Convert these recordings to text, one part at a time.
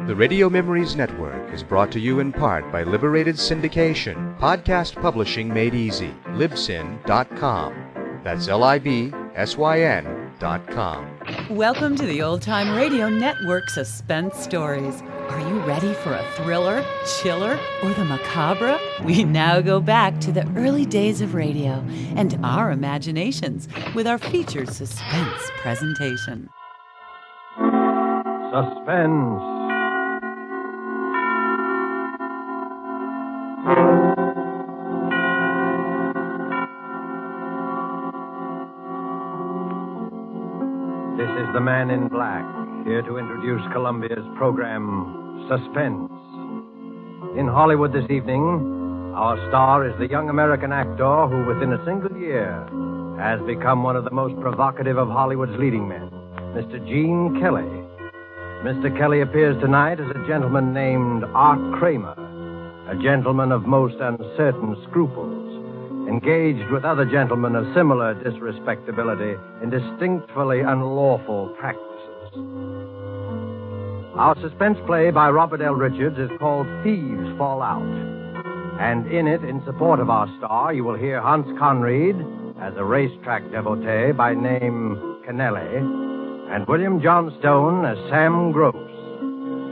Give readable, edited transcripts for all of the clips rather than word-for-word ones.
The Radio Memories Network is brought to you in part by Liberated Syndication, podcast publishing made easy, libsyn.com. That's LIBSYN.com. Welcome to the Old Time Radio Network Suspense Stories. Are you ready for a thriller, chiller, or the macabre? We now go back to the early days of radio and our imaginations with our featured suspense presentation. Suspense. This is the Man in Black, here to introduce Columbia's program, Suspense. In Hollywood this evening, our star is the young American actor who, within a single year, has become one of the most provocative of Hollywood's leading men, Mr. Gene Kelly. Mr. Kelly appears tonight as a gentleman named Art Kramer, a gentleman of most uncertain scruples, engaged with other gentlemen of similar disrespectability in distinctly unlawful practices. Our suspense play by Robert L. Richards is called Thieves Fall Out. And in it, in support of our star, you will hear Hans Conried as a racetrack devotee by name Kennelly, and William Johnstone as Sam Gross.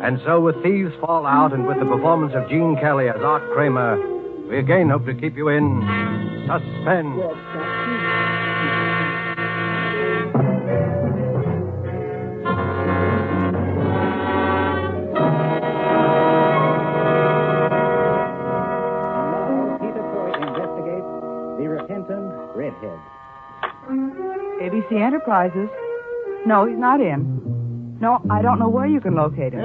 And so with Thieves Fall Out and with the performance of Gene Kelly as Art Kramer, we again hope to keep you in suspense. Investigate the repentant redhead. ABC Enterprises. No, he's not in. No, I don't know where you can locate him.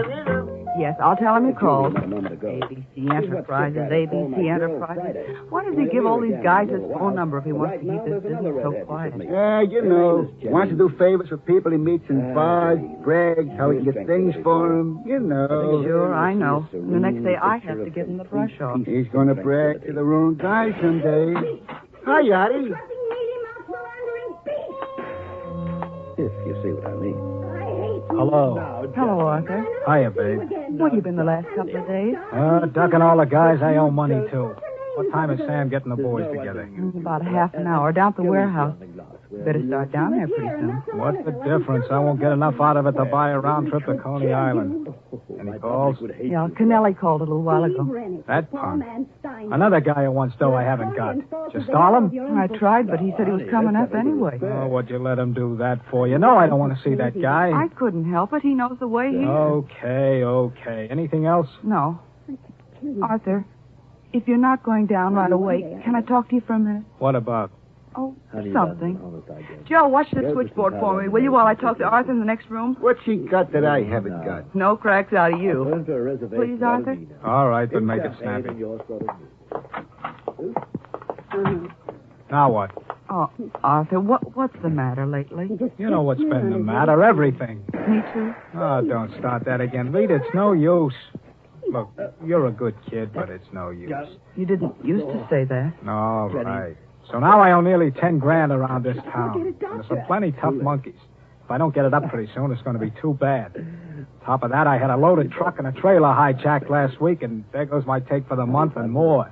Yes, I'll tell him you called. ABC Enterprises, ABC Enterprises. Why does he give all these guys his phone number if he wants to keep his business so quiet? Yeah, you know, wants to do favors for people he meets in bars, brags, how he can get things for them, you know. Sure, I know. And the next day I have to give him the brush off. He's going to brag to the wrong guy someday. Hi, Yachty. If you see what I mean. Hello. Hello, Arthur. Hiya, babe. Where you been the last couple of days? Ducking all the guys I owe money to. What time is Sam getting the boys together? About a half an hour down at the warehouse. Better start down there pretty soon. What's the difference? I won't get enough out of it to buy a round trip to Coney Island. Any calls? Yeah, Kennelly called a little while ago. That punk. Another guy who wants dough I haven't got. Just stall him? I tried, but he said he was coming up anyway. Oh, what'd you let him do that for? You know I don't want to see that guy. I couldn't help it. He knows the way he is. Okay. Anything else? No. Arthur, if you're not going down right away, can I talk to you for a minute? What about? Oh, something. Joe, watch the switchboard for me, will you, while I talk to Arthur in the next room? What's he got that I haven't got? No cracks out of you. Please, Arthur? All right, then make it snappy. Now what? Oh, Arthur, what's the matter lately? You know what's been the matter, everything. Me too. Oh, don't start that again. Rita, it's no use. Look, you're a good kid, but it's no use. You didn't used to say that. All right. So now I owe nearly 10 grand around this town. And there's some plenty tough monkeys. If I don't get it up pretty soon, it's going to be too bad. Top of that, I had a loaded truck and a trailer hijacked last week, and there goes my take for the month and more.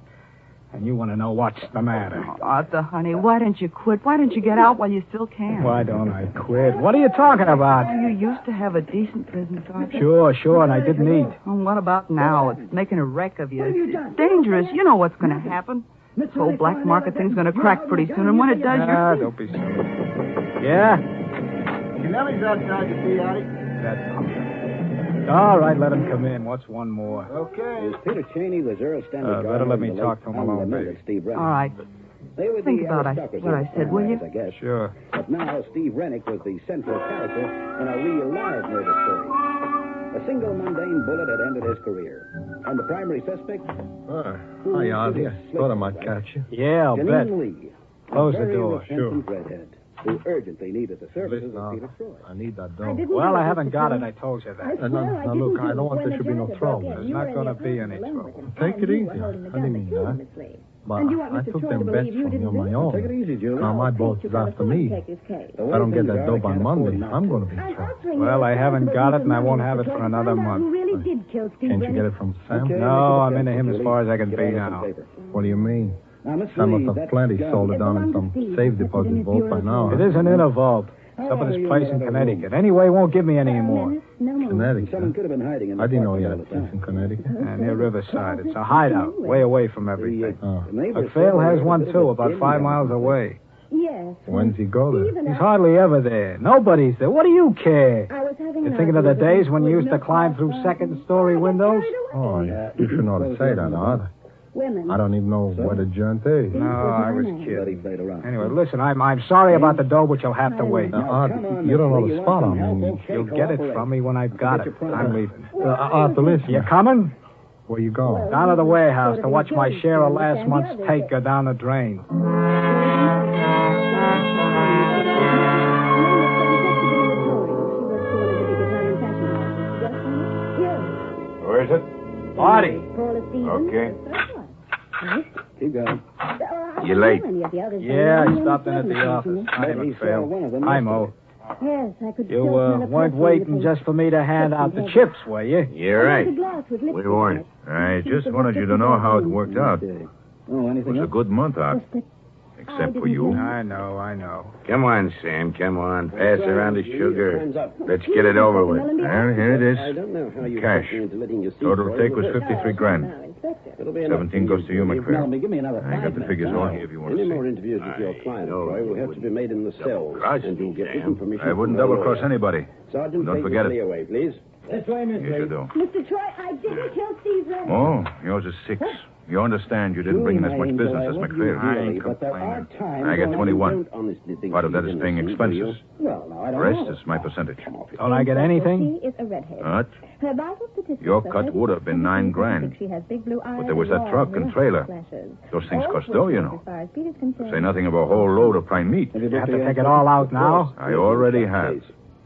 And you want to know what's the matter. Oh, Arthur, honey, why don't you quit? Why don't you get out while you still can? Why don't I quit? What are you talking about? Oh, you used to have a decent business, Arthur. Sure, and I didn't eat. Oh, what about now? It's making a wreck of you. It's dangerous. You know what's going to happen. This whole black market thing's going to crack pretty soon, and when it does, don't be silly. Yeah? Kennelly's outside to see Addie. That punk. All right, let him come in. What's one more? Okay. Peter Cheney was Earl Stanley. Better let me talk to him alone, baby. All right. Think about what I said, will you? I guess. Sure. But now Steve Rennick was the central character in a real live murder story. A single mundane bullet had ended his career. And the primary suspect? Hi, Auntie. I thought I might catch you. Yeah, I'll bet. Janine Lee. Close a the very door, repentant sure. redhead who urgently needed the services Listen, of Peter Troy. I need that dough. Well, I haven't got it. I told you that. Now, look, I don't want there should be no trouble. There's not going to be any trouble. Take it easy. I didn't mean that. But And you want I Mr. took Troy them to bets believe you from you didn't on my do it? own. Take it easy, Julie. Now my boss is after me. If I don't get that dope on Monday, I'm going to be in trouble. Well, I haven't got it, and I won't have it for another month. Who really did kill Steve Can't you get Rennick? it from Sam? Okay, No, I'm make it into him as Julie. far as I can Get be all this now. on paper. What do you mean? Now, Miss Sam Lee, must have that's plenty gun. sold it down in some safe deposit vault by now. It isn't in a vault. It's up at his place in Connecticut. Anyway, he won't give me any more. No more. Connecticut? Someone could have been hiding in the I didn't know park he all had the thieves time. in Connecticut. And near Riverside. It's a hideout, way away from everything. The neighbors But Phil said has there one, was a bit too, of a about kid 5 in miles the away. Yes. When's he go there? Steve and He's I- hardly ever there. Nobody's there. What do you care? I was having You're an thinking of the idea days when you used to climb through second-story windows? Oh, yeah. You shouldn't ought to say that, Art. Women. I don't even know where the joint is. No, I was But he kidding. played around. Anyway, listen, I'm sorry about the dough, but you'll have to wait. Art, come on, you don't know Miss Lee, the you spot want I'm some in. help? Okay, You'll get it cooperate. from me when I've got Get it. your product. I'm leaving. Arthur, listen. You coming? Where you going? Down to the warehouse to watch my share of last month's take go down the drain. Where is it? Artie. Okay. Keep going. You late? Yeah, I stopped in at the office. I haven't failed. Hi, Mo. Yes, I could You weren't waiting just for me to hand out the chips, were you? You're right. We weren't. I just wanted you to know how it worked out. It Oh, anything was a else? good month out. Except for you. I know. Come on, Sam. Come on. Pass around the sugar. Let's get it over with. Well, here it is. Cash. Total take was 53 grand. 17 goes to you, Melanie, McPhail. give me another I got the figures all here if you want to Any see. more interviews with your client, know Troy, will you have to be made in the cells, double-cross and you'll get me, written Sam. permission. I wouldn't from the double-cross lawyer. anybody. Sergeant, Don't take forget the it. away, please. This way, Miss Yes, you Lee. do. Mr. Troy, I didn't kill Steve Rennick. Oh, yours is 6. You understand you didn't bring in as much business as McPhail. I ain't But there are complaining. times I get when 21. Don't honestly think Part of that she's is paying innocent, do you? expenses. Well, now, I The don't rest know. is my percentage. Don't I get anything? She is a redhead. What? Her vital statistics Your are cut would have been 9 grand. She has big blue eyes But there was and that truck large and trailer. flashes. Those things All cost of dough, which, you as know. far as Pete is concerned, Say nothing of a whole load of prime meat. Have you You have to looked take at it all out now? I already have.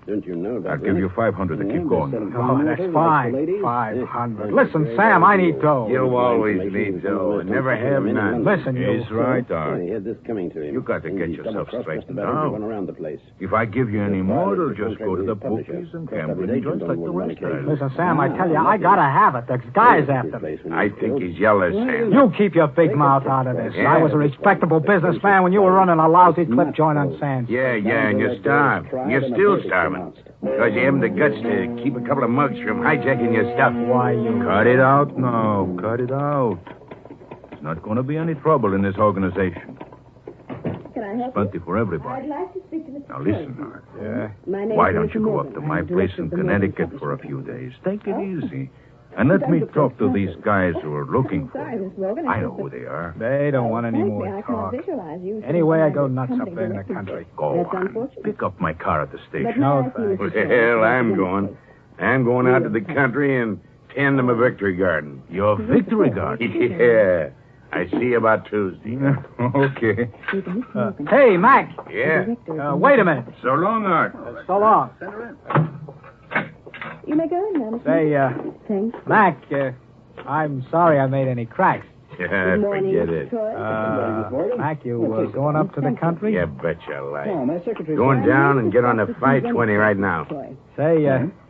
Don't you know that? I'll give you 500 to keep going. Oh, that's fine. 500. Listen, Sam, I need dough. You always need dough and never have none. Listen, you He's right, I Art. had this coming to him. You got to get He's yourself double-crossed just straightened about everyone out. around the place. If I give you any more, it'll just go to the bookies and gambling joints like the rest of us. Listen, Sam, I tell you, I gotta have it. The guy's after me. I think he's jealous, Sam. You keep your big mouth out of this. Yeah. I was a respectable businessman when you were running a lousy clip joint on Sands. Yeah, and you're starved. You're still starving. Because you haven't the guts to keep a couple of mugs from hijacking your stuff. Why, you... Cut it out now. Cut it out. There's not going to be any trouble in this organization. Can I help Plenty for I'd everybody. like to speak to Mr. Now listen, Art. Yeah? My name Why is don't you Mr. go Morgan. up to I'm my the place director in of the Morgan Connecticut for a Publishing. few days? Take it easy. And let me talk to these guys who are looking for Sorry, you. Miss Morgan. I know who they are. They don't want any Frankly, more I talk. can't visualize you. Anyway, I go sitting nuts behind up there in the company country. Go That's on. unfortunate. Pick up my car at the But station. now No, I see Mr. Well, Troy. I'm going. I'm going out to the country and tend to my victory garden. Your victory garden? Yeah. I see you about Tuesday. Okay. Hey, Mac. Yeah. Wait a minute. So long, Art. So long. You may go in now, Mr. Say, Thanks. Mac, I'm sorry I made any cracks. Yeah, Good morning, forget Mr. it. Troy. Mac, you going up to the country? Yeah, betcha life. Oh, my secretary. Going down and get on the 520 right now. Troy. Say,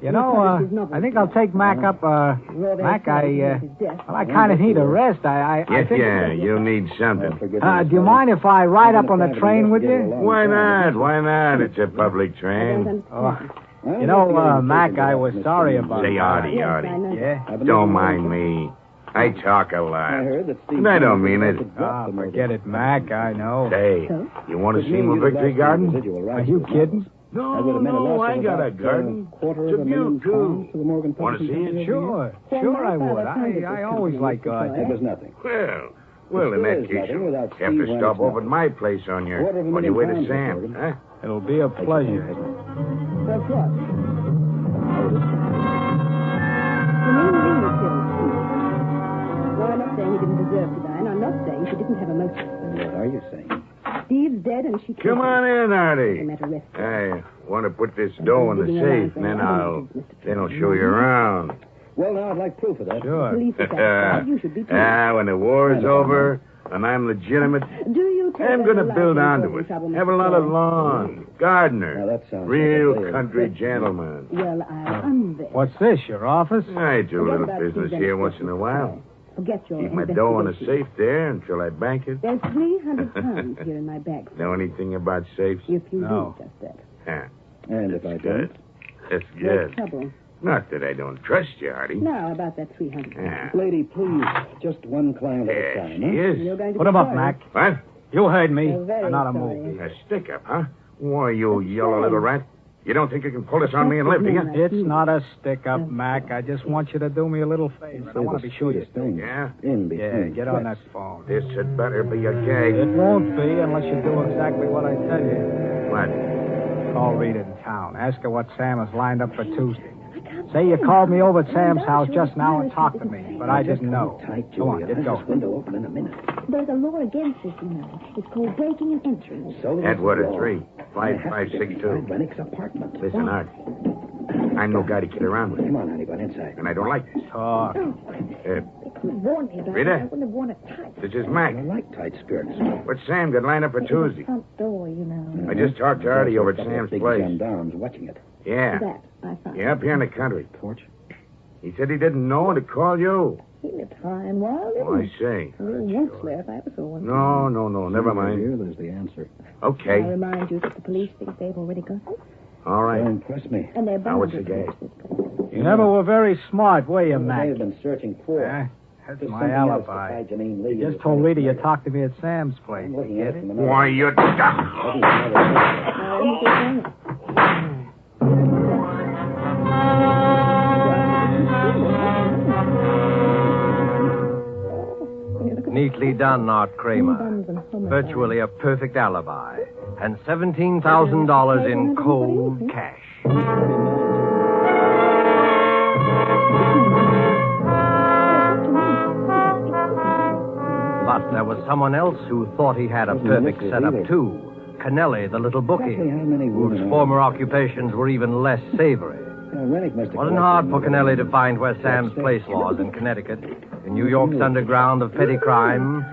you know, I think I'll take Mac up, Mac, I kind of need a rest. I Yes, think... yeah, you need something. Do you mind if I ride up on the train with you? Why not? Why not? It's a public train. You know, Mac, I was sorry about Say, that. Artie. Yeah? Don't mind me. I talk a lot. I heard that Steve And I don't mean it. Forget it, Mac, I know. Say, you want to see my victory garden? Are you kidding? No, I got a garden. It's a view, too. Want to see it? Sure I would. I always like It gardens. was nothing. Well, in that case, you'll have to stop over at my place on your way to Sam, huh? It'll be a pleasure. That's what? You mean Lee killed Steve? Well, I'm not saying he didn't deserve to die, and I'm not saying she didn't have a motive. What are you saying? Steve's dead, and she killed Come on in, No Artie. matter rest. I want to put this dough in the safe, and then I'll show you around. Well, now, I'd like proof of that. Sure. Police are satisfied. You should be too. When the war is over, and I'm legitimate, Do you take I'm that going to alive build and onto cause it. trouble, Have a Mr. lot of Troy? lawn, gardener, Now, that sounds real like a deal. country gentleman. Well, I unveil. What's this, your office? I do a Forget little about business Steve here Dennis once in a while. Forget your Keep my dough in a investigation. safe there until I bank it. There's 300 pounds here in my bag. Know anything about safes? If you No. do just that. Yeah, And if I good. don't? That's There's good. trouble. Not that I don't trust you, Artie. Now, about that 300 pounds. Yeah. Lady, please, just one client at a There time, she huh? is. You're going to Put be him up, sorry. Mac. What? You heard me. We're very Not a sorry. movie. A stick-up, huh? Why, you yellow little rat. You don't think you can pull this on me and live, do you? It's not a stick-up, Mac. I just want you to do me a little favor. I want to be sure you do. Yeah? In between. Yeah, get on that threats. phone. This had better be a gag. It won't be unless you do exactly what I tell you. What? Call Rita in town. Ask her what Sam has lined up for Tuesday. Say you called me over at Sam's house just now and talked to me, but I didn't know. Tight, Go on, Julia. get This going. window open in a minute. There's a law against this, you know. It's called breaking and entering. So there's Atwater the law. 3, I have to get 5562. inside Rennick's apartment. Listen, Art. I'm no guy to kid around with. Come on, honey, run inside. And I don't like this. Talk. They could have warned me about Rita? it. I wouldn't have worn it tight. This is Mac. I like tight skirts. What's Sam got lined up for It was Tuesday? the front door, you know. I just talked to Artie over at Sam's Big place. gendarmes watching it. Yeah. That, I found. Yeah, up here in the country. Porch? He said he didn't know to call you. He lived high and wild, Oh, I didn't say. he? A little Wuntzler, if I ever saw one. No, never mind. Here, there's the answer. I Okay. remind you that the police think they've already got it. All right. Don't press me. And they're Now, bound what's to the game? fix this. You never were very smart, were you, Mac? They've been searching for. Yeah, that's There's my something else alibi. besides Janine Lee. You just told Rita you talked to me at Sam's place. I'm looking Get at it it? from another- Why, you... looking at another- Neatly done, Art Kramer. Virtually a perfect alibi. And $17,000 in cold cash. But there was someone else who thought he had a perfect setup, too. Kennelly, the little bookie, Exactly how many whose women are- former occupations were even less savory. Rennick must have It wasn't hard for Kennelly to find where Sam's place was in Connecticut, in New York's underground of petty crime,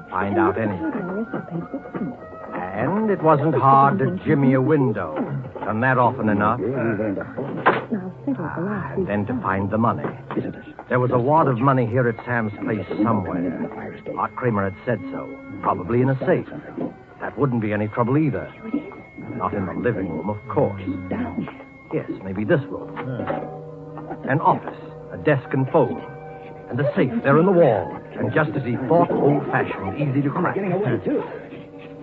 find out anything. And it wasn't hard to jimmy a window. Done that often enough. And then to find the money. There was a wad of money here at Sam's place somewhere. Art Kramer had said so. Probably in a safe. That wouldn't be any trouble either. Not in the living room, of course. Yes, maybe this room. An office, a desk and phone, and a safe there in the wall. And just as he thought, old-fashioned, easy to crack.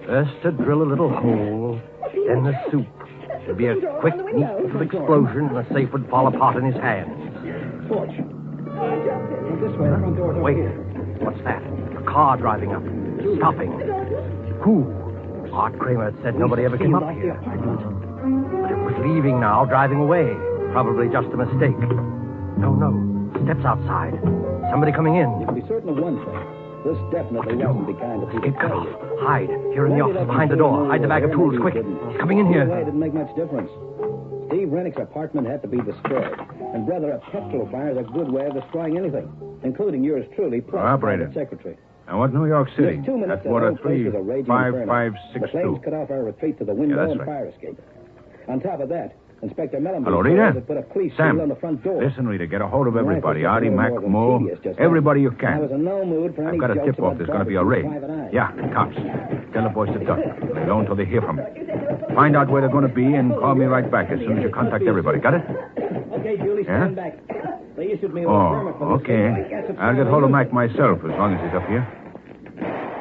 First to drill a little hole, then the soup. There'd be a quick, neat little explosion, and the safe would fall apart in his hands. Wait, what's that? A car driving up, stopping. Who? Art Kramer had said nobody ever came up here. But it was leaving now, driving away. Probably just a mistake. No. Steps outside. Somebody coming in. You can be certain of one thing. This definitely wasn't the kind of people. Get off. Hide. Here in the office, behind the door. Hide the bag of tools, quick. He's coming in Either way, here. it didn't make much difference. Steve Rennick's apartment had to be destroyed. And, brother, a petrol fire is a good way of destroying anything, including yours truly, plus Operator. private secretary. I want New York City. Just 2 minutes, At water the whole place 3, was a raging inferno. The 5562. flames cut off our retreat to the window that's and right. fire escape. On top of that, Inspector Mellon Hello, Rita? put a police Sam, seal on the front door. listen, Rita, get a hold of Life everybody. was Artie, getting Mac, more than Mo, tedious just everybody you then. I was can. in no mood for any I've got a jokes tip-off. about There's going to be a barbecue raid. private eye. Yeah, cops. Tell the boys to duck. Lay low until they hear from me. Find out where they're going to be and call me right back as soon as you contact everybody. Got it? Okay, Julie, Yeah? stand back. They issued me a permit Oh, for this thing. I okay. guess it's I'll get time hold of to- Mac myself as long as he's up here.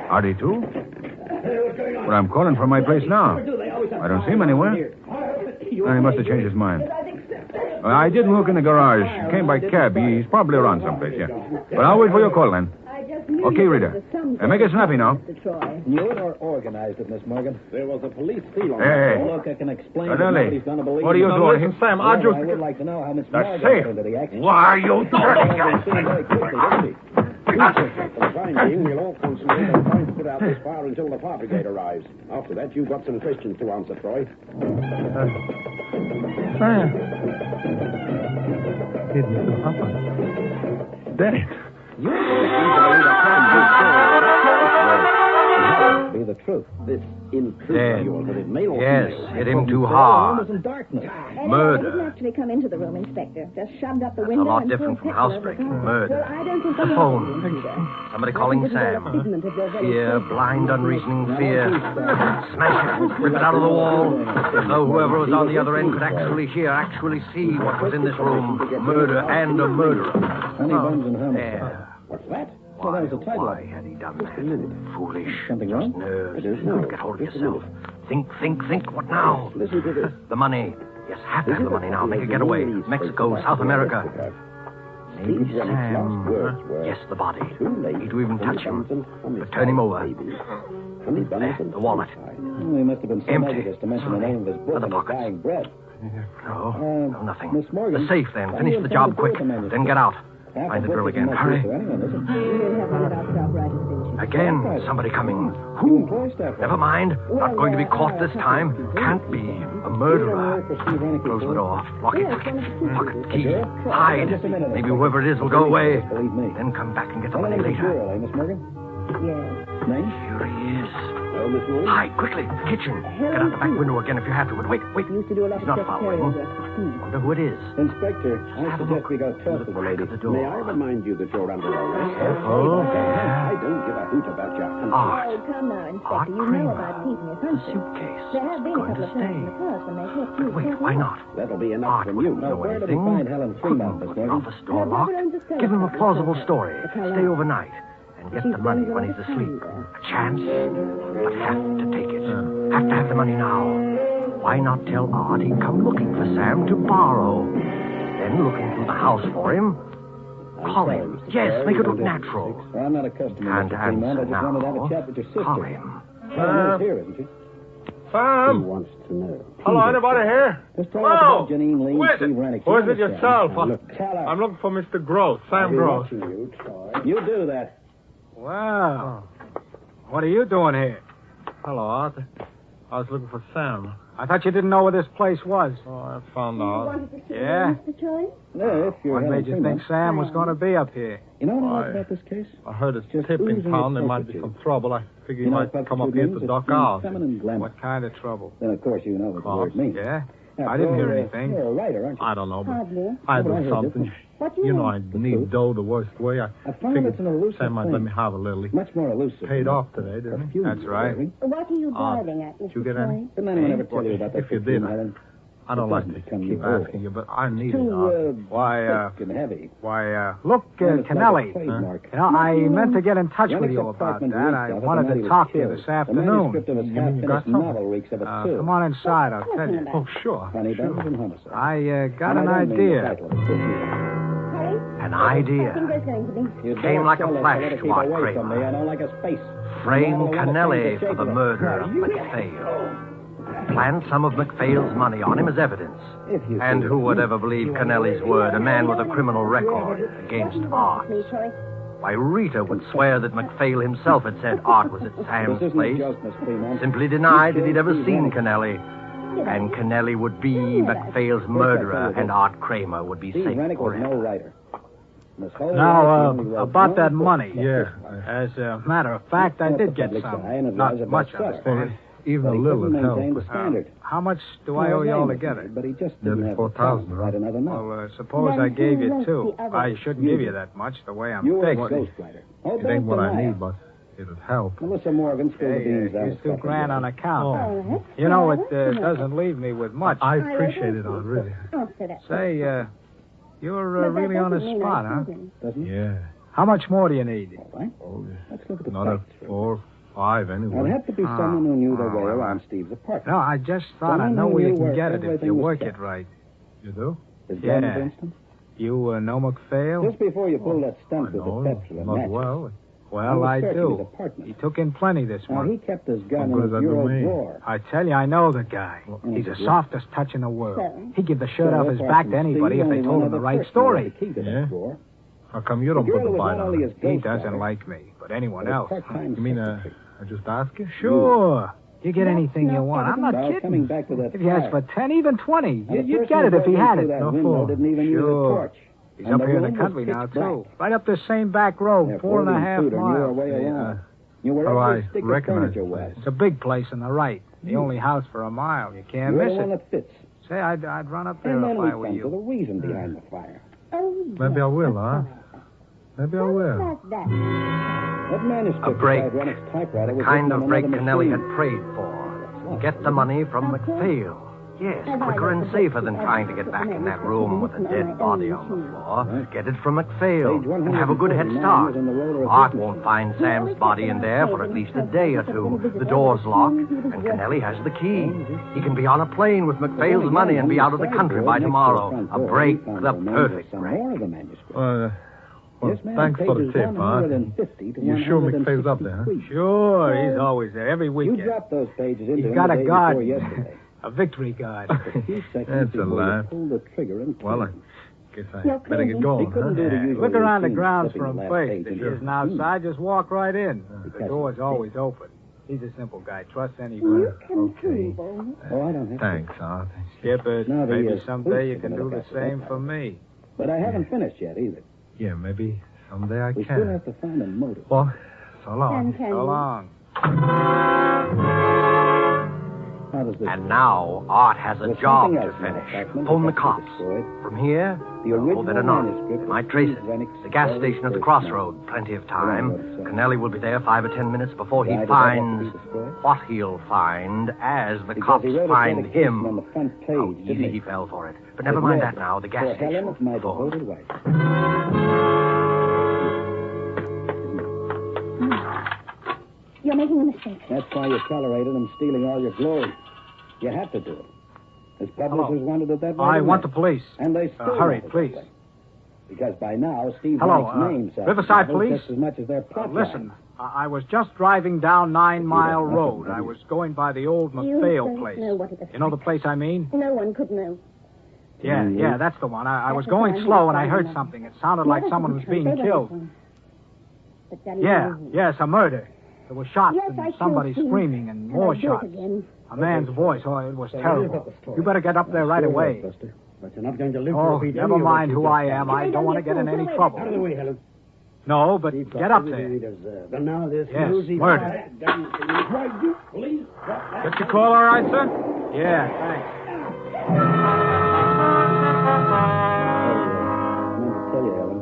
Artie, too? But I'm calling from my place now. I don't see him anywhere. He must have changed his mind. I did look in the garage. Came by cab. He's probably around someplace, yeah. But I'll wait for your call then. Okay, Rita. Make it snappy now. Knew it or organized it, Miss Morgan? There was a police seal on Hey. it. Look, I can explain Now, it. Nellie, Nobody's gonna believe what are you it. doing? Listen, Sam, I would like to know how Miss That's Morgan safe. got into the action. Why are you doing Very quickly, didn't he? For the time being, we'll all concentrate on trying to put out this fire until the fire brigade arrives. After that, you've got some questions to answer, Troy. Sam. Kid, Mr. Papa. Dead. You seem to believe a pretty big story. you the truth. This intruder of yours with his mail. Yes, hit him too hard. It was in darkness. Murder. He didn't actually come into the room, Inspector. Just shoved up the That's a window lot and different threw from a picture housebreaking. over the Murder. Well, I don't think The he phone. was the intruder. Somebody I calling think this is Sam. a figment of your very Fear, close blind, unreasoning Now, fear. Smash it, rip it out of the wall. Though whoever was on the other end could actually hear, actually see what was in this room. Murder and a murderer. Honey buns and homicide. There. What's that? Well, that was the title. Why had he done that? Foolish. Something Just wrong? nerves. It is now. Get hold of yourself. Think. What now? Listen to this. The money. Yes, have to have the money now. Make a getaway. Mexico, South America. Maybe Sam. Yes, the body. Need to even touch him. But turn him over. There, the wallet. He must have been so Empty. negative to mention the name of his book Other and his pockets. dying breath. No, nothing. Miss Morgan, The safe, then. why Finish do you the intend job to do quick. with the manuscript? Then get out. Half Find the book drill isn't again. much Hurry. use to anyone, is it? You didn't have one of our staff writers, didn't you? Again, somebody coming. You Who? employ staff Never mind. Not going to be caught this time. Can't be. A murderer. Close the door. Lock it. Pocket key. Hide. Maybe whoever it is will go away. Believe me. Then come back and get the Well, money name is later. girl, eh, Miss Morgan? Yes. Name? Here he is. Well, Miss Morgan? Hide, quickly. The kitchen. Get out the back window again if you have to. But wait. He used to do a lot He's of not secretarial following. work. Wonder who it is. Inspector, I Have a suggest look we go through talk the to the crack lady. of the door. May I remind you that you're under arrest? Careful. I don't give a hoot about your hunches. Art. Oh, come now, Inspector. Art You know Kramer. about keeping your The hunches. suitcase. There have been a Going couple to of times in stay. the past when they hit But wait, why not? That'll be enough Art from wouldn't you. know where did we anything. find Helen Fremont, Miss Put the Morgan? office door locked. Give him a plausible story. Stay overnight. And get the money when he's asleep. A chance, but have to take it. Have to have the money now. Why not tell Art he'd come looking for Sam to borrow? Then looking through the house for him. Call him. Yes, make it look natural. I'm not a customer, Can't Mr. Fremont. I answer just wanted to have now. a chat with your sister. Call him. Helen's here, isn't she? He Sam! wants to know. Hello, anybody here? Just tell us Hello! about Janine Lee Who and is Steve it? Rennick. Who is You it yourself? understand. Look, tell her. I'm looking for Mr. Gross, I'll Sam be Gross. watching you, Troy. You do that. Well, what are you doing here? Hello, Arthur. I was looking for Sam. I thought you didn't know where this place was. Oh, I found You out. wanted to see Yeah? Mr. Troy? No, if you're What Helen made you Fremont. think Sam was going to be up here? You know what I like Why? about this case? I heard it's Just tip in oozing town. with There might be turpitude. some trouble. I figure You you know might what come up turpitude here means? to It duck means out. feminine glamour. What kind of trouble? Then, of course, you know what the word means. Yeah? Now, I didn't hear you're, anything. You're a writer, aren't you? I don't know, but Hardly. I But I do heard something. different. What do you You know, want? I need dough the worst way. I I find it's an figured elusive Sam might thing. let me have a little. Much more elusive. Paid than off today, didn't he? perfume That's you're right. wearing. What are you driving at, did Mr. you get Troy? any? Didn't anyone ever tell you about that If you perfume, did, Helen? I don't like doesn't to become keep you old. asking you, but I need it. Too, Arthur. Why, thick and heavy. Look, And it's like a Kennelly. trademark. You know, I meant to get in touch with Rennick's you about apartment that. reeks I of it, wanted the night to he was talk to you killed. this The afternoon. manuscript of his You mean you got half-finished something? novel reeks of it, too. Come on inside, I'll tell you. Oh, sure. Honey buns and homicide. I got And an I don't mean the idea. title of it, just you. Harry? An I think idea. there's going to be. You Came don't like a sell us flash let to it keep Art away from Kramer. me. I don't like a space. Frame I don't want Kennelly things to for the shake murder it. of MacPhail. Plant some of MacPhail's money on him as evidence. If you And see who it. would ever believe Kennelly's word, a man with a criminal record against Art? Me, Troy. Why, Rita would swear that MacPhail himself had said Art was at Sam's This isn't place. a joke, Miss Fremont. Simply denied that he'd ever Steve seen Rennick. Kennelly. And Kennelly would be MacPhail's murderer, and Art Kramer would be Steve safe Rennick was no forever. writer. Miss Holmes Now, only wrote about one that book. money. Yeah. As a matter of fact, I did get some. Not much, I understand. Even But a he little couldn't would maintain the help. standard. How much do I owe you altogether? But he just Nearly didn't have the 4,000, talent to write another novel. Well, suppose I gave you two. I shouldn't give you that much, the way I'm You were a fixed. ghostwriter. Oh, It ain't what I deny need, it. but it'd help. Melissa Morgan spilled the beans down Here's his fucking $2,000 on throat. account. Oh, You know, it doesn't leave me with much. I appreciate it, I really. After that. Say, you're But that really on the doesn't mean spot, I huh? told him. Doesn't it? Yeah. How much more do you need? All right. Oh, Let's look at the another facts. 4, 5 Now, it'd anyway. have to be someone who knew their way well, around Steve's apartment. No, I just thought I Someone know who where you knew can where get it if everything you was work kept. it right. You do? His gun, Yeah. for instance. You know MacPhail? Just before you pulled that stunt with No, the petrol and not matches. well. Well, I searching his do. apartment. He took in plenty this Now, he month. kept his gun What in does his that do bureau me? drawer. I tell you, I know the guy. And He's is the it softest touch in the world. So? He'd give the shirt So, off his apart back from to anybody Steve, if they only told one him the other right person who had story. the key to that Yeah? drawer. How come you The don't girl put the who was bite not on only it? his He ghostwriter, doesn't like me, but anyone but his else. part-time You mean, secretary. I just ask you? Sure. You get anything you no, want. I'm not Now, coming kidding. back to that If he asked fire. for 10, even 20, Now, the you'd person get it who if he broke had into it. that No, window for- didn't even use a Sure. torch. He's And up the here in the room was country pitch now, black. too. Right up this same back road, If 4.5 William Tudor knew her miles. way Hey, around. You were How do I every stick of recognize furniture the was. place? It's a big place on the right. The only house for a mile. You can't You're miss the one it. that fits. Say, I'd run up there And if then we I were come to the you. reason behind the fire. Oh, Maybe I will, huh? Maybe I will. like that. That manuscript A break. beside Rennick's typewriter The was kind written of on break another Kennelly machine. had prayed for. Get the money from McPhail. Yes, quicker and safer than trying to get back in that room with a dead body on the floor. Get it from McPhail and have a good head start. Mark won't find Sam's body in there for at least a day or two. The door's locked, and Kennelly has the key. He can be on a plane with McPhail's money and be out of the country by tomorrow. A break, the perfect break. Well, thanks for the tip, huh? You sure McPhail's up there, huh? Sure, he's always there, every You weekend. dropped those pages into He's him got the a day guard. before yesterday. A victory guard. That's a lie. Well, I guess I better get going, huh? Look around the grounds for him first. If he isn't outside, just walk right in. The door's always open. He's a simple guy. Trust anybody. Okay. Oh, I don't have to. Thanks, Art. Skip it. No, the, Maybe someday you police can are do gonna the look after same that. for me. But I haven't finished yet either. Yeah, maybe someday I We still can. have to find a motive. Well, so long. So long. How does this And now Art has a There's job something to else in that finish. document Phone the that has to be cops. destroyed. From here, The original better not. manuscript Might of trace Steve it. Rennick's The gas very station at the first crossroad. Plenty of time. Well, Kennelly will be there 5 or 10 minutes before he Why does that have to finds be destroyed? what he'll find as the Because cops he wrote a find dedication him. on the front page, How didn't easy he? he fell for it. But never mind that now. The gas For station. Helen, my Phone. devoted wife. You're making a mistake. That's why you tolerated him stealing all your glory. You had to do it. His publishers wanted it that way. I didn't want they? the police. And they still hurry, want it please. that way. Because by now, Steve Hello, Rennick's name's Riverside Police? just as much as their plot Listen, line. I was just driving down 9 Mile don't know Road. something, I do was going by the old You McPhail don't place. know what it is You know the like. place I mean? No one could know. Yeah, that's the one. I was That's the going time slow he and I was heard driving. something. It sounded like Yes, someone was they being were killed. different. But Daddy Yeah, knew. yes, a murder. There were shots Yes, I and killed somebody Steve, screaming and and more I do it shots. again. A man's voice. Oh, it was terrible. You better get up there right away. But you're not going to live Oh, to repeat never any of what mind you who just I said. am. I don't want to get in any Out of the trouble. way, Helen. No, but We've got get up everything there. we deserve. And now this Yes, nosy murder. Why, you police? Get your call all right, sir? Yeah, thanks. I meant to tell you, Ellen.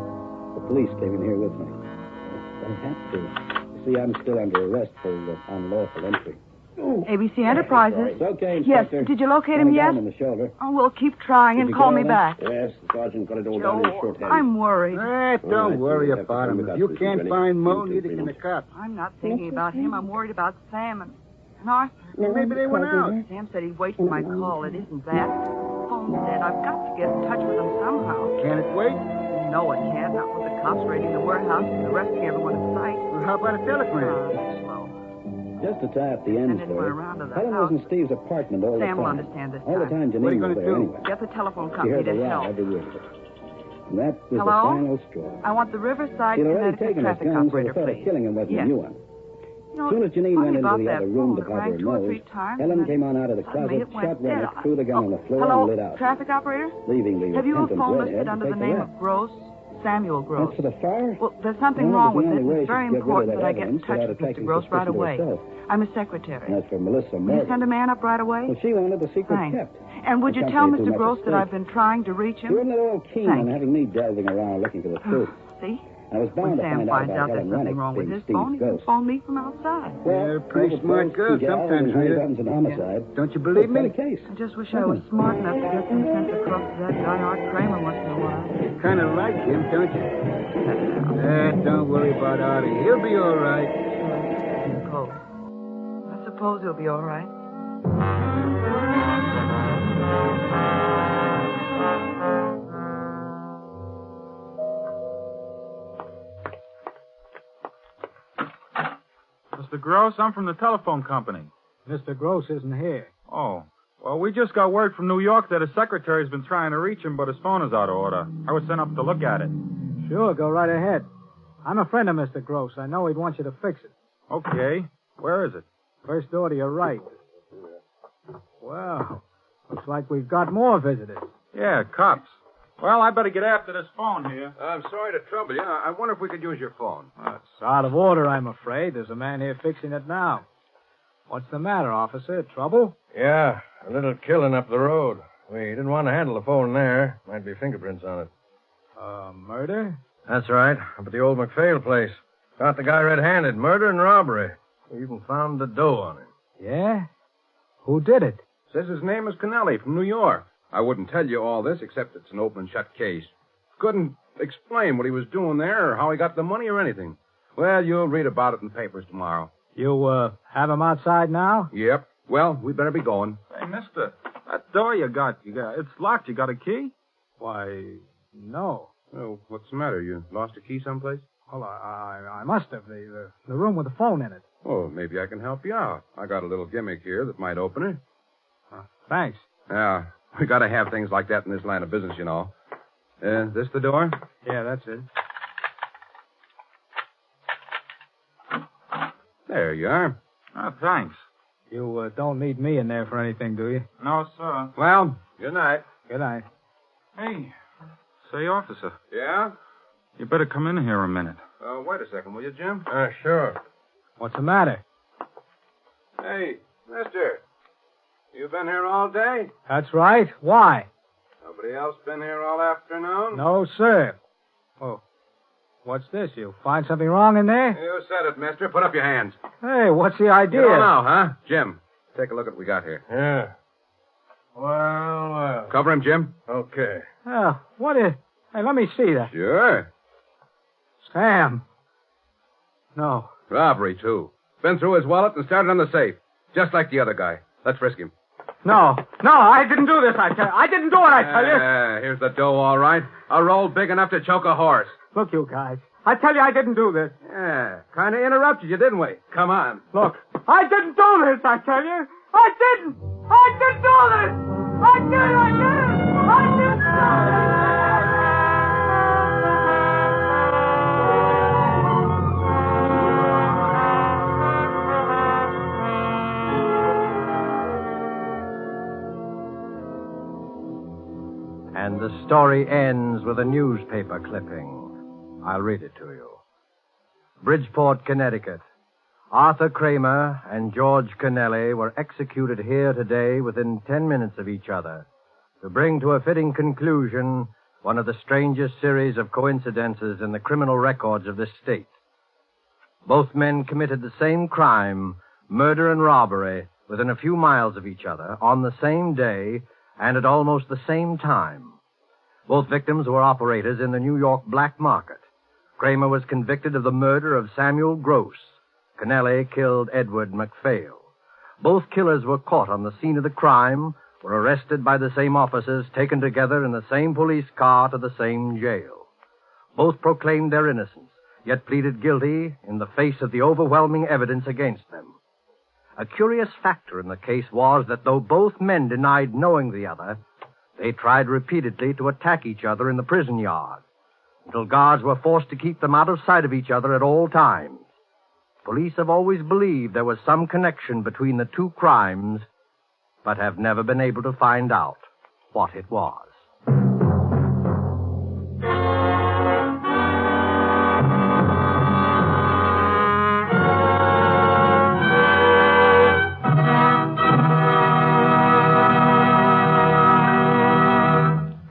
The police came in here with me. They had to. You see, I'm still under arrest for unlawful entry. ABC Enterprises. It's okay, Yes, Inspector. did you locate him Only got yet? him in the shoulder. Oh, we'll keep trying Did and you call get me all back. Yes, the sergeant got it all down in Joe, shorthand. I'm worried. Don't worry about him. If you can't find Mo, neither can the cops. I'm not thinking about him. I'm worried about Sam and Arthur. No, Maybe they went out. Sam said he'd wait for my call. It isn't that. Phone's dead. I've got to get in touch with him somehow. Can it wait? No, it can't. Not with the cops raiding the warehouse and arresting everyone in sight. Well, how about a telegram? Slow. Just to tie up the ends Send for anyone it, around to the Helen house. was in Steve's apartment all the Sam will time. understand this All the time. time What are you Janine was gonna there do? anyway. Get the telephone She company heard the to row help. every word of it. And that was Hello? the final straw. I want the Riverside, He'd already Connecticut taken his traffic guns, so the operator, thought of please. killing him wasn't Yes. a new one. You know, As soon as Janine funny went into about the that other room phone. to It cover rang her 2 or nose, 3 times. Helen and came on out of the suddenly closet, it went shot dead. Rennick, threw the gun on the floor, Hello, and lit out, traffic operator? leaving the Have you a repentant phone redhead listed to under take the the name rap. of Gross? Samuel Gross. That's for the fire? Well, there's something No, wrong but with the it. only way It's very she could get rid of important that that I get in evidence touch without with attracting Mr. Gross right suspicion to away. herself. I'm a secretary. And as for Melissa Will you Morgan, send a man up right away? well, she wanted the secret Thanks. kept. And would The you tell company too Mr. much Gross at that stake. I've been trying to reach She him? wasn't at all keen Thank on you. having me delving around looking for the truth. See? I was bound When to Sam find out finds about out there's Helen something Rennick wrong with being his Steve's phone, he can ghost. phone me from outside. Well, They're pretty that was smart both girls Gal sometimes, and honey Rita. buttons and homicide. Don't you believe What's me? the case? I just wish I was smart enough to get some sense across to that guy Art Kramer once in a while. You kind of like him, don't you? Cut it out. Don't worry about Artie. He'll be all right. I suppose he'll be all right. Mr. Gross, I'm from the telephone company. Mr. Gross isn't here. Oh. Well, we just got word from New York that his secretary's been trying to reach him, but his phone is out of order. I was sent up to look at it. Sure, go right ahead. I'm a friend of Mr. Gross. I know he'd want you to fix it. Okay. Where is it? First door to your right. Well, looks like we've got more visitors. Yeah, cops. Well, I better get after this phone here. I'm sorry to trouble you. I wonder if we could use your phone. It's out of order, I'm afraid. There's a man here fixing it now. What's the matter, officer? Trouble? Yeah, a little killing up the road. We didn't want to handle the phone there. Might be fingerprints on it. Murder? That's right. Up at the old McPhail place. Caught the guy red-handed. Murder and robbery. We even found the dough on him. Yeah? Who did it? Says his name is Kennelly from New York. I wouldn't tell you all this except it's an open and shut case. Couldn't explain what he was doing there or how he got the money or anything. Well, you'll read about it in the papers tomorrow. You, have him outside now? Yep. Well, we better be going. Hey, mister, that door you got, it's locked. You got a key? Why, no. Oh, what's the matter? You lost a key someplace? Well, I must have. The room with the phone in it. Oh, maybe I can help you out. I got a little gimmick here that might open it. Thanks. Yeah, we got to have things like that in this line of business, you know. This the door? Yeah, that's it. There you are. Oh, thanks. You don't need me in there for anything, do you? No, sir. Well, good night. Good night. Hey, say, officer, Yeah? you better come in here a minute. Wait a second, will you, Jim? Sure. What's the matter? Hey, mister. You been here all day? That's right. Why? Nobody else been here all afternoon? No, sir. Oh, what's this? You find something wrong in there? You said it, mister. Put up your hands. Hey, what's the idea? You don't know, huh? Jim, take a look at what we got here. Yeah. Well. Cover him, Jim. Okay. Oh, what is... Hey, let me see that. Sure. Sam. No. Robbery, too. Been through his wallet and started on the safe. Just like the other guy. Let's frisk him. No, I didn't do this, I tell you. I didn't do it, I tell you. Here's the dough, all right. A roll big enough to choke a horse. Look, you guys. I tell you, I didn't do this. Yeah, kind of interrupted you, didn't we? Come on. Look, I didn't do this, I tell you. I didn't do this. I didn't do it. And the story ends with a newspaper clipping. I'll read it to you. Bridgeport, Connecticut. Arthur Kramer and George Kennelly were executed here today within 10 minutes of each other to bring to a fitting conclusion one of the strangest series of coincidences in the criminal records of this state. Both men committed the same crime, murder and robbery, within a few miles of each other on the same day and at almost the same time. Both victims were operators in the New York black market. Kramer was convicted of the murder of Samuel Gross. Kennelly killed Edward McPhail. Both killers were caught on the scene of the crime, were arrested by the same officers, taken together in the same police car to the same jail. Both proclaimed their innocence, yet pleaded guilty in the face of the overwhelming evidence against them. A curious factor in the case was that though both men denied knowing the other, they tried repeatedly to attack each other in the prison yard, until guards were forced to keep them out of sight of each other at all times. Police have always believed there was some connection between the two crimes, but have never been able to find out what it was.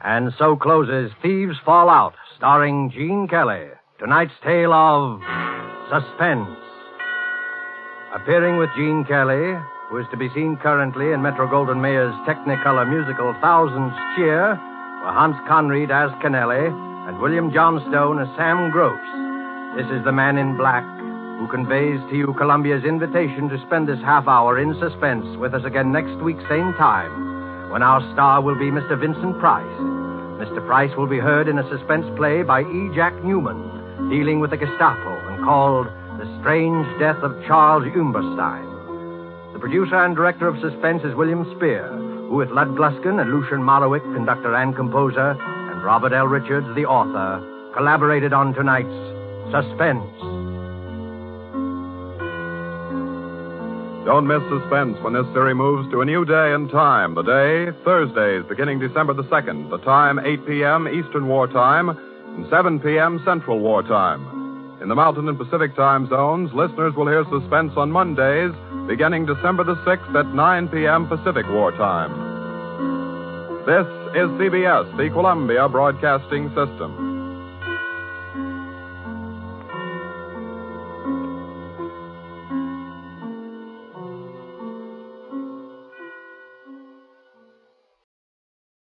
And so closes Thieves Fall Out, starring Gene Kelly. Tonight's tale of Suspense. Appearing with Gene Kelly, who is to be seen currently in Metro-Goldwyn-Mayer's Technicolor musical Thousands Cheer, were Hans Conried as Kennelly and William Johnstone as Sam Gross. This is the Man in Black, who conveys to you Columbia's invitation to spend this half hour in suspense with us again next week, same time, when our star will be Mr. Vincent Price. Mr. Price will be heard in a suspense play by E. Jack Newman, dealing with the Gestapo and called The Strange Death of Charles Umberstein. The producer and director of Suspense is William Spear, who with Lud Gluskin and Lucian Malowick, conductor and composer, and Robert L. Richards, the author, collaborated on tonight's Suspense. Don't miss Suspense when this series moves to a new day and time. The day, Thursdays, beginning December the 2nd. The time, 8 p.m. Eastern Wartime and 7 p.m. Central Wartime. In the Mountain and Pacific time zones, listeners will hear Suspense on Mondays, beginning December the 6th at 9 p.m. Pacific Wartime. This is CBS, the Columbia Broadcasting System.